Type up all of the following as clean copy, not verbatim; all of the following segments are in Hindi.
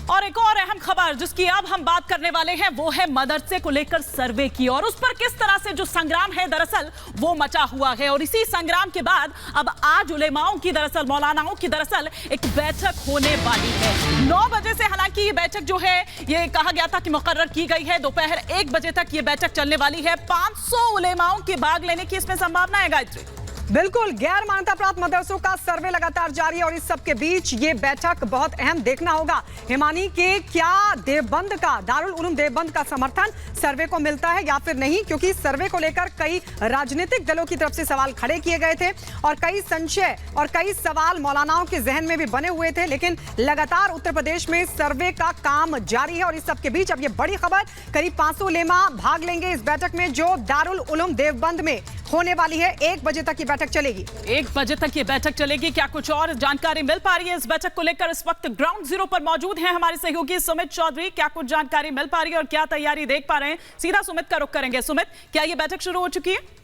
और एक और अहम खबर जिसकी अब हम बात करने वाले हैं वो है मदरसे को लेकर सर्वे की और उस पर किस तरह से जो संग्राम है दरअसल वो मचा हुआ है। और इसी संग्राम के बाद अब आज उलेमाओं की दरअसल मौलानाओं की दरअसल एक बैठक होने वाली है 9 बजे से। हालांकि ये बैठक जो है ये कहा गया था कि मुकर्रर की गई है, दोपहर 1 बजे तक ये बैठक चलने वाली है। 500 उलेमाओं के भाग लेने की इसमें संभावना है गायत्री। बिल्कुल, गैर मान्यता प्राप्त मदरसों का सर्वे लगातार जारी है और इस सब के बीच ये बैठक बहुत अहम देखना होगा हिमानी के क्या देवबंद का दारुल उलूम देवबंद का समर्थन सर्वे को मिलता है या फिर नहीं, क्योंकि सर्वे को लेकर कई राजनीतिक दलों की तरफ से सवाल खड़े किए गए थे और कई संशय और कई सवाल मौलानाओं के जहन में भी बने हुए थे। लेकिन लगातार उत्तर प्रदेश में सर्वे का काम जारी है और इस सब के बीच अब ये बड़ी खबर, करीब 500 उलेमा भाग लेंगे इस बैठक में जो दारुल उलूम देवबंद में होने वाली है। 1 बजे तक ये बैठक चलेगी। 1 बजे तक ये बैठक चलेगी। क्या कुछ और जानकारी मिल पा रही है इस बैठक को लेकर? इस वक्त ग्राउंड जीरो पर मौजूद हैं हमारे सहयोगी सुमित चौधरी। क्या कुछ जानकारी मिल पा रही है और क्या तैयारी देख पा रहे हैं? सीधा सुमित का रुख करेंगे। सुमित, क्या ये बैठक शुरू हो चुकी है?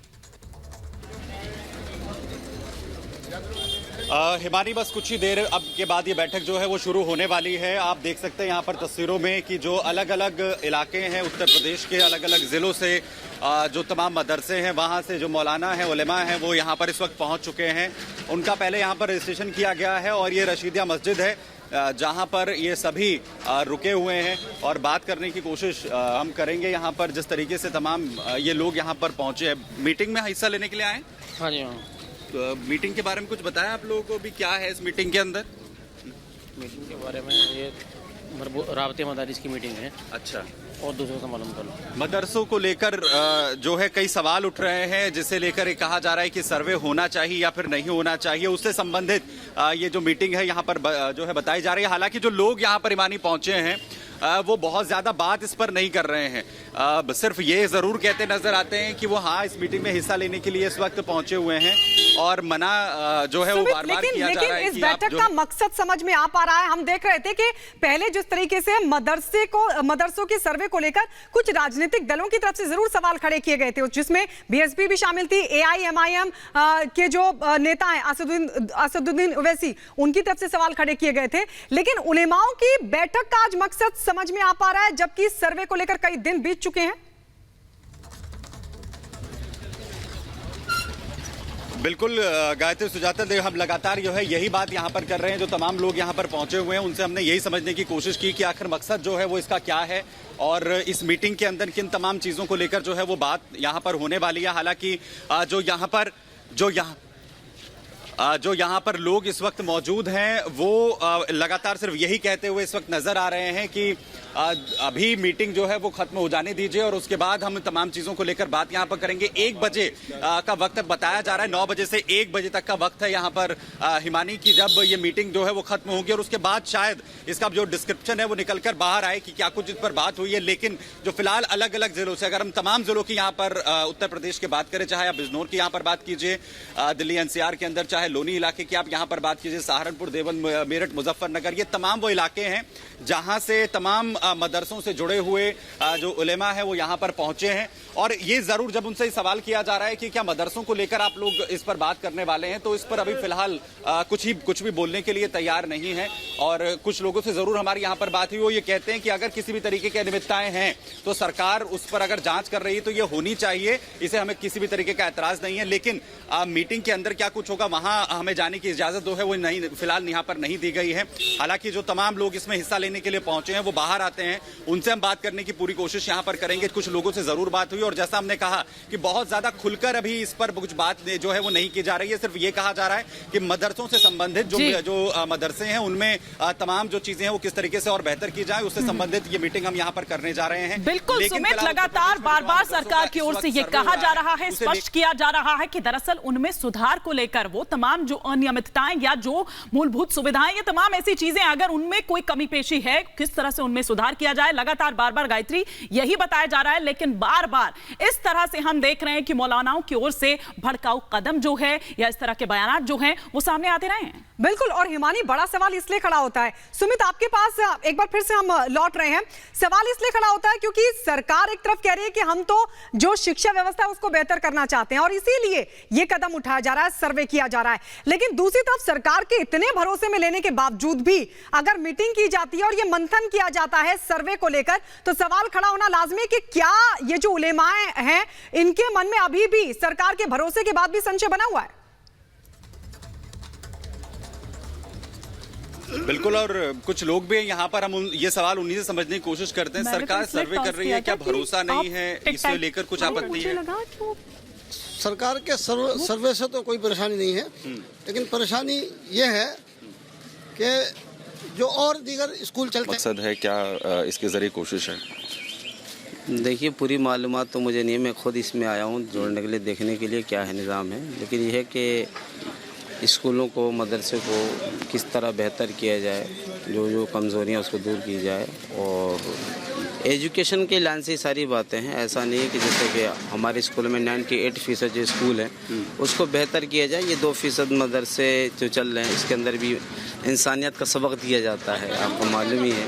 हिमानी, बस कुछ ही देर अब के बाद ये बैठक जो है वो शुरू होने वाली है। आप देख सकते हैं यहाँ पर तस्वीरों में कि जो अलग अलग इलाके हैं उत्तर प्रदेश के, अलग अलग जिलों से जो तमाम मदरसे हैं वहाँ से जो मौलाना हैं, उलेमा हैं, वो यहाँ पर इस वक्त पहुँच चुके हैं। उनका पहले यहाँ पर रजिस्ट्रेशन किया गया है और ये रशीदिया मस्जिद है जहाँ पर ये सभी रुके हुए हैं और बात करने की कोशिश हम करेंगे। यहाँ पर जिस तरीके से तमाम ये लोग यहाँ पर पहुँचे हैं, मीटिंग में हिस्सा लेने के लिए आए। हाँ जी, हाँ। तो मीटिंग के बारे में कुछ बताया आप लोगों को भी, क्या है इस मीटिंग के अंदर? मीटिंग के बारे में ये राबते मदारिस की मीटिंग है। अच्छा, और दूसरों से मालूम कर लो। मदरसों को लेकर जो है कई सवाल उठ रहे हैं जिसे लेकर कहा जा रहा है कि सर्वे होना चाहिए या फिर नहीं होना चाहिए। उससे संबंधित ये जो मीटिंग है यहाँ पर जो है बताई जा रही है। हालांकि जो लोग यहाँ पर ईमानी पहुंचे हैं वो बहुत ज्यादा बात इस पर नहीं कर रहे हैं, सिर्फ ये जरूर कहते नजर आते हैं कि वो हाँ इस मीटिंग में हिस्सा लेने के लिए इस वक्त पहुंचे हुए हैं और मना जो है वो बार बार किया जा रहा है। इस बैठक का मकसद समझ में आ पा रहा है? हम देख रहे थे कि पहले जिस तरीके से मदरसों के सर्वे को लेकर कुछ राजनीतिक दलों की तरफ से जरूर सवाल खड़े किए गए थे, जिसमें बीएसपी भी शामिल थी, एआईएमआईएम के जो नेता हैं असदुद्दीन ओवैसी, उनकी तरफ से सवाल खड़े किए गए थे। लेकिन उलेमाओं की बैठक का आज मकसद समझ में आ पा रहा है जबकि सर्वे को लेकर कई दिन बीत चुके हैं। बिल्कुल गायत्री सुजाता देव, हम लगातार जो है यही बात यहाँ पर कर रहे हैं। जो तमाम लोग यहाँ पर पहुंचे हुए हैं उनसे हमने यही समझने की कोशिश की कि आखिर मकसद जो है वो इसका क्या है और इस मीटिंग के अंदर किन तमाम चीज़ों को लेकर जो है वो बात यहाँ पर होने वाली है। हालांकि जो यहाँ पर लोग इस वक्त मौजूद हैं वो लगातार सिर्फ यही कहते हुए इस वक्त नजर आ रहे हैं कि अभी मीटिंग जो है वो खत्म हो जाने दीजिए और उसके बाद हम तमाम चीजों को लेकर बात यहाँ पर करेंगे। 1 बजे का वक्त बताया जा रहा है, 9 बजे से 1 बजे तक का वक्त है यहाँ पर हिमानी की, जब ये मीटिंग जो है वो खत्म होगी और उसके बाद शायद इसका जो डिस्क्रिप्शन है वो निकल कर बाहर आए कि क्या कुछ इस पर बात हुई है। लेकिन जो फिलहाल अलग अलग जिलों से, अगर हम तमाम जिलों की यहाँ पर उत्तर प्रदेश की बात करें, चाहे आप बिजनौर की यहाँ पर बात कीजिए, दिल्ली एनसीआर के अंदर, चाहे लोनी इलाके की आप यहाँ पर बात कीजिए, सहारनपुर, देवबंद, मेरठ, मुजफ्फरनगर, ये तमाम वो इलाके हैं जहां से तमाम मदरसों से जुड़े हुए जो उलेमा है वो यहाँ पर पहुंचे हैं। और ये जरूर जब उनसे सवाल किया जा रहा है कि क्या मदरसों को लेकर आप लोग इस पर बात करने वाले हैं, तो इस पर अभी फिलहाल कुछ भी बोलने के लिए तैयार नहीं है। और कुछ लोगों से जरूर हमारी यहाँ पर बात हुई, वो ये कहते हैं कि अगर किसी भी तरीके की अनियमितताएं हैं तो सरकार उस पर अगर जांच कर रही है तो ये होनी चाहिए, इसे हमें किसी भी तरीके का एतराज नहीं है। लेकिन मीटिंग के अंदर क्या कुछ होगा वहां हमें जाने की इजाजत जो है वो नहीं, फिलहाल यहाँ पर नहीं दी गई है। हालांकि जो तमाम लोग इसमें हिस्सा लेने के लिए पहुंचे हैं वो बाहर आते हैं, उनसे हम बात करने की पूरी कोशिश यहाँ पर करेंगे। कुछ लोगों से जरूर बात हुई और जैसा हमने कहा कि बहुत ज्यादा खुलकर अभी इस पर कुछ बात जो है वो नहीं की जा रही है। सिर्फ ये कहा जा रहा है कि मदरसों से संबंधित जो मदरसे हैं उनमें तमाम जो चीजें हैं वो किस तरीके से और बेहतर की जाए, उससे संबंधित ये मीटिंग हम यहाँ पर करने जा रहे हैं। बिल्कुल सुमित, लगातार बार बार सरकार की ओर से ये कहा जा रहा है, स्पष्ट किया जा रहा है कि दरअसल उनमें सुधार को लेकर वो तमाम जो अनियमितताएं या जो मूलभूत सुविधाएं, ये तमाम ऐसी चीजें अगर उनमें कोई कमी पेशी है किस तरह से उनमें सुधार किया जाए, लगातार बार बार गायत्री यही बताया जा रहा है। लेकिन बार बार इस तरह से हम देख रहे हैं कि मौलानाओं की ओर से भड़काऊ कदम जो है या इस तरह के बयानात जो हैं वो सामने आते रहे हैं। बिल्कुल, और हिमानी बड़ा सवाल इसलिए खड़ा होता है, सुमित आपके पास एक बार फिर से हम लौट रहे हैं, सवाल इसलिए खड़ा होता है क्योंकि सरकार एक तरफ कह रही है कि हम तो जो शिक्षा व्यवस्था है उसको बेहतर करना चाहते हैं और इसीलिए ये कदम उठाया जा रहा है, सर्वे किया जा रहा है। है। लेकिन दूसरी तरफ सरकार के इतने भरोसे में लेने के बावजूद भी अगर मीटिंग की जाती है और ये मंथन किया जाता है सर्वे को लेकर, तो सवाल खड़ा होना लाजमी है कि क्या ये जो उलेमाए हैं इनके मन में अभी भी सरकार के भरोसे के बाद भी संशय बना हुआ है? बिल्कुल, और कुछ लोग भी यहाँ पर हम ये सवाल उन्हीं से समझने की कोशिश करते हैं। सरकार सर्वे कर रही है, क्या भरोसा नहीं है, इसे लेकर कुछ आपत्ति है? सरकार के सर्वे से तो कोई परेशानी नहीं है, लेकिन परेशानी ये है कि जो और दीगर स्कूल चलते हैं। मकसद है क्या इसके जरिए कोशिश है? देखिए, पूरी मालूमात तो मुझे नहीं, मैं खुद इसमें आया हूँ जोड़ने के लिए, देखने के लिए क्या है निज़ाम है। लेकिन यह है कि स्कूलों को, मदरसे को किस तरह बेहतर किया जाए, जो कमज़ोरियाँ उसको दूर की जाए, और एजुकेशन के लाइन से सारी बातें हैं। ऐसा नहीं है कि जैसे कि हमारे स्कूल में 98% जो स्कूल है उसको बेहतर किया जाए। ये 2% मदरसे जो चल रहे हैं इसके अंदर भी इंसानियत का सबक दिया जाता है, आपको मालूम ही है।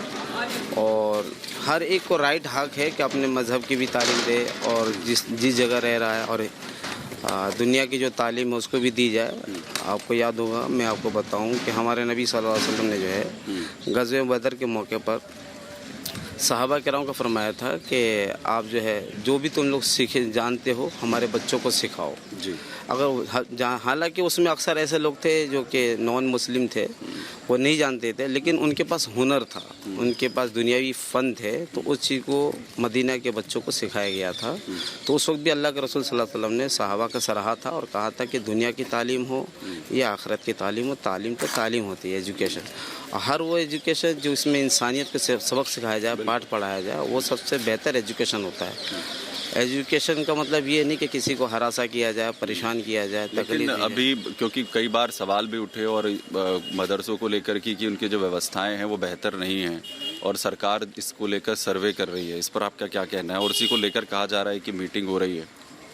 और हर एक को राइट हक है कि अपने मज़हब की भी तालीम दे, और जिस जगह रह रहा है और दुनिया की जो तालीम है उसको भी दी जाए। आपको याद होगा, मैं आपको बताऊं कि हमारे नबी सल्लल्लाहु अलैहि वसल्लम ने जो है ग़ज़वे बदर के मौके पर सहाबा किराम को फरमाया था कि आप जो है जो भी तुम लोग सीखे जानते हो हमारे बच्चों को सिखाओ जी। अगर हालांकि उसमें अक्सर ऐसे लोग थे जो कि नॉन मुस्लिम थे, वो नहीं जानते थे, लेकिन उनके पास हुनर था, उनके पास दुनियावी फ़न थे, तो उस चीज़ को मदीना के बच्चों को सिखाया गया था। तो उस वक्त भी अल्लाह के रसूल सल्लल्लाहु अलैहि वसल्लम ने सहाबा का सराहा था और कहा था कि दुनिया की तालीम हो या आखिरत की तालीम हो, तालीम तो तालीम होती है, एजुकेशन। हर वो एजुकेशन जो इसमें इंसानियत के सबक सिखाया जाए, पाठ पढ़ाया जाए, वो सबसे बेहतर एजुकेशन होता है। एजुकेशन का मतलब ये नहीं कि किसी को हरासा किया जाए, परेशान किया जाए, तकलीफ। अभी क्योंकि कई बार सवाल भी उठे और मदरसों को लेकर कि उनकी जो व्यवस्थाएं हैं वो बेहतर नहीं हैं, और सरकार इसको लेकर सर्वे कर रही है, इस पर आपका क्या कहना है? और इसी को लेकर कहा जा रहा है कि मीटिंग हो रही है।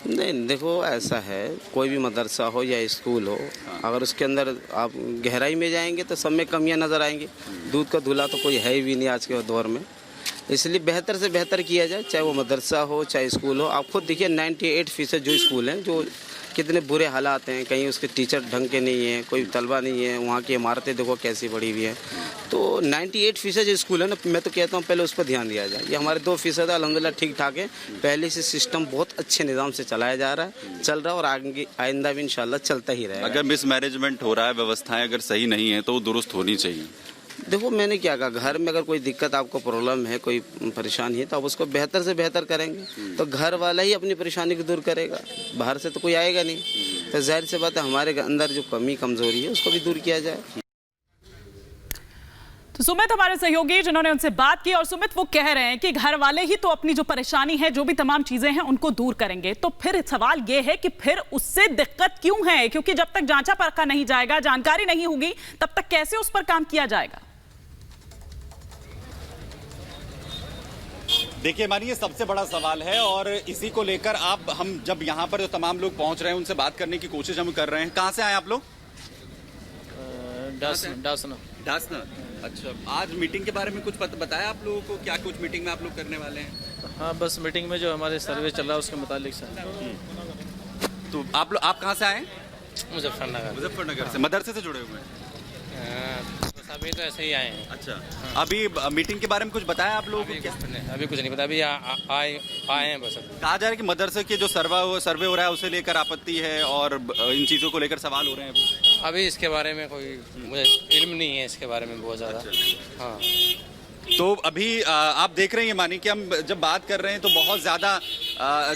नहीं, देखो ऐसा है, कोई भी मदरसा हो या स्कूल हो, अगर उसके अंदर आप गहराई में जाएंगे तो सब में कमियां नज़र आएंगी। दूध का धुला तो कोई है भी नहीं आज के दौर में, इसलिए बेहतर से बेहतर किया जाए, चाहे वो मदरसा हो चाहे स्कूल हो। आप खुद देखिए 98% जो स्कूल हैं जो कितने बुरे हालात हैं, कहीं उसके टीचर ढंग के नहीं हैं, कोई तलबा नहीं है, वहाँ की इमारतें देखो कैसी पड़ी हुई हैं। तो 98% जो स्कूल है ना, मैं तो कहता हूँ पहले उस पर ध्यान दिया जाए। ये हमारे 2% है, अल्हम्दुलिल्लाह ठीक ठाक है, पहले से सिस्टम बहुत अच्छे निज़ाम से चलाया जा रहा है, चल रहा है, और आगे आइंदा भी इंशाल्लाह चलता ही रहेगा। अगर मिसमैनेजमेंट हो रहा है, व्यवस्थाएं अगर सही नहीं है तो वो दुरुस्त होनी चाहिए। देखो, मैंने क्या कहा, घर में अगर कोई दिक्कत, आपको प्रॉब्लम है, कोई परेशानी है, तो आप उसको बेहतर से बेहतर करेंगे तो घर वाला ही अपनी परेशानी को दूर करेगा, बाहर से तो कोई आएगा नहीं। तो जाहिर सी बात है हमारे अंदर जो कमी कमजोरी है उसको भी दूर किया जाए। तो सुमित हमारे सहयोगी जिन्होंने उनसे बात की, और सुमित वो कह रहे हैं कि घर वाले ही तो अपनी जो परेशानी है, जो भी तमाम चीजें हैं उनको दूर करेंगे। तो फिर सवाल ये है कि फिर उससे दिक्कत क्यों है? क्योंकि जब तक जांचा परखा नहीं जाएगा, जानकारी नहीं होगी, तब तक कैसे उस पर काम किया जाएगा? देखिए मानी, ये सबसे बड़ा सवाल है, और इसी को लेकर हम जब यहाँ पर जो तमाम लोग पहुंच रहे हैं उनसे बात करने की कोशिश हम कर रहे हैं। कहाँ से आए आप लोग? डासना। अच्छा, आज मीटिंग के बारे में कुछ बताया आप लोगों को? क्या कुछ मीटिंग में आप लोग करने वाले हैं? हाँ, बस मीटिंग में जो हमारे सर्वे चल रहा है उसके मुतालिक सर। तो आप कहाँ से आए? मुजफ्फरनगर से। मदरसे से जुड़े हुए हैं? अभी तो ऐसे ही आए हैं। अच्छा, अभी मीटिंग के बारे में कुछ बताया आप लोगों को? अभी कुछ नहीं पता, अभी आए हैं बस। कहा जा रहा है कि मदरसे के जो सर्वे हो रहा है उसे लेकर आपत्ति है, और इन चीज़ों को लेकर सवाल हो रहे हैं। अभी इसके बारे में कोई मुझे इल्म नहीं है, इसके बारे में बहुत ज़्यादा। अच्छा। हाँ, तो अभी आप देख रहे हैं मानी कि हम जब बात कर रहे हैं तो बहुत ज़्यादा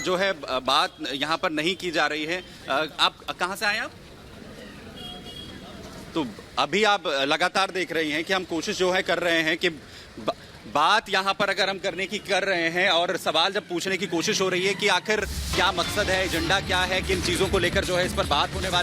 जो है बात यहाँ पर नहीं की जा रही है। आप कहाँ से आए आप? तो अभी आप लगातार देख रही हैं कि हम कोशिश जो है कर रहे हैं कि बात यहाँ पर अगर हम करने की कर रहे हैं, और सवाल जब पूछने की कोशिश हो रही है कि आखिर क्या मकसद है, एजेंडा क्या है, किन चीज़ों को लेकर जो है इस पर बात होने वाली